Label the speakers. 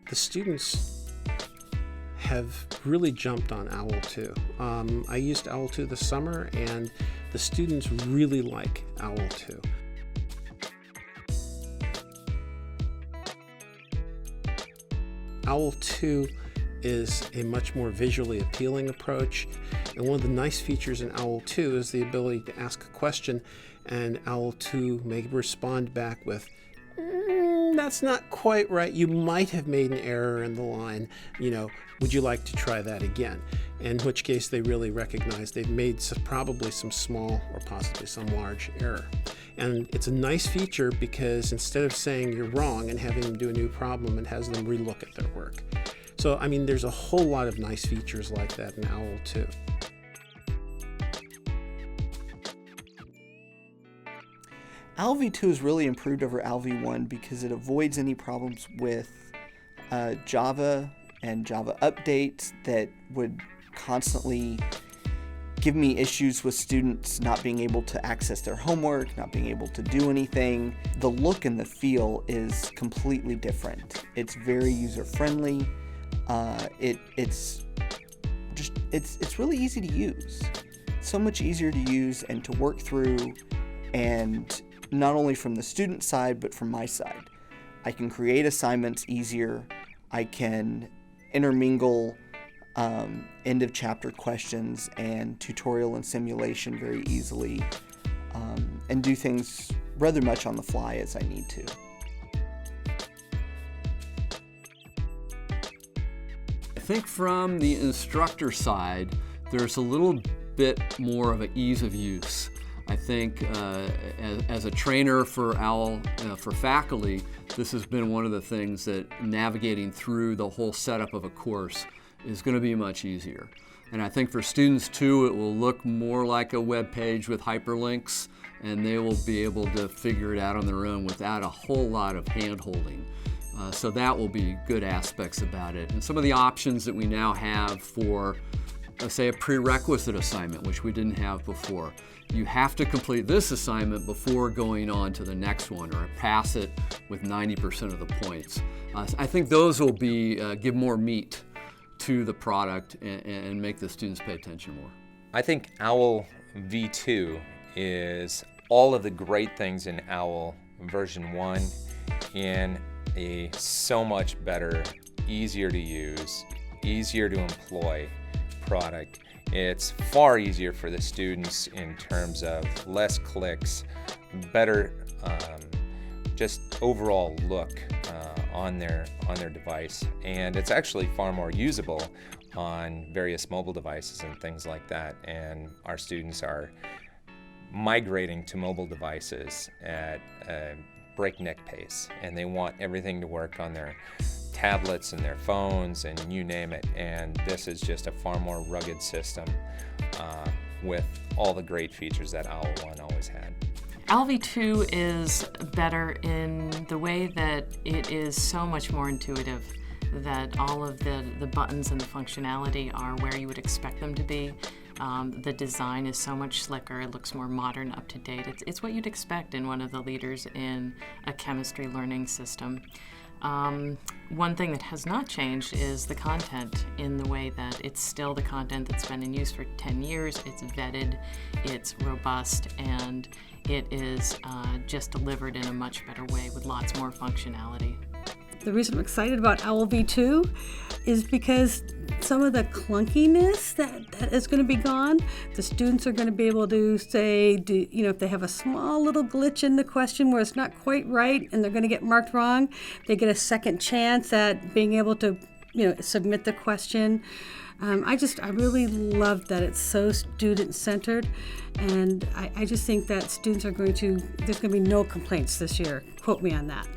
Speaker 1: the students have really jumped on OWL2. I used OWL2 this summer, and the students really like OWL2. OWL2 is a much more visually appealing approach, and one of the nice features in OWL2 is the ability to ask a question, and OWL2 may respond back with, that's not quite right. You might have made an error in the line. Would you like to try that again? In which case they really recognize they've made probably some small or possibly some large error. And it's a nice feature because instead of saying you're wrong and having them do a new problem, it has them relook at their work. So, there's a whole lot of nice features like that in OWL2.
Speaker 2: OWLv2 is really improved over OWLv1 because it avoids any problems with Java and Java updates that would constantly give me issues with students not being able to access their homework, not being able to do anything. The look and the feel is completely different. It's very user-friendly. It's really easy to use. So much easier to use and to work through, and not only from the student side, but from my side. I can create assignments easier. I can intermingle end of chapter questions and tutorial and simulation very easily, and do things rather much on the fly as I need to.
Speaker 3: I think from the instructor side, there's a little bit more of an ease of use. I think as a trainer for OWL, for faculty, this has been one of the things that navigating through the whole setup of a course is going to be much easier. And I think for students too, it will look more like a web page with hyperlinks, and they will be able to figure it out on their own without a whole lot of hand-holding. So that will be good aspects about it. And some of the options that we now have for, say, a prerequisite assignment, which we didn't have before. You have to complete this assignment before going on to the next one, or pass it with 90% of the points. I think those will be give more meat to the product and make the students pay attention more.
Speaker 4: I think OWLv2 is all of the great things in OWL version 1 in a so much better, easier to use, easier to employ product. It's far easier for the students in terms of less clicks, better just overall look on their device, and it's actually far more usable on various mobile devices and things like that. And our students are migrating to mobile devices at a breakneck pace, and they want everything to work on their tablets and their phones and you name it, and this is just a far more rugged system with all the great features that OWL1 always had.
Speaker 5: OWLv2 is better in the way that it is so much more intuitive, that all of the buttons and the functionality are where you would expect them to be. The design is so much slicker, it looks more modern, up to date. It's what you'd expect in one of the leaders in a chemistry learning system. One thing that has not changed is the content, in the way that it's still the content that's been in use for 10 years. It's vetted, it's robust, and it is just delivered in a much better way with lots more functionality.
Speaker 6: The reason I'm excited about OWLv2 is because some of the clunkiness that is going to be gone. The students are going to be able to say, if they have a small little glitch in the question where it's not quite right and they're going to get marked wrong, they get a second chance at being able to, submit the question. I really love that it's so student-centered, and I just think that students there's going to be no complaints this year. Quote me on that.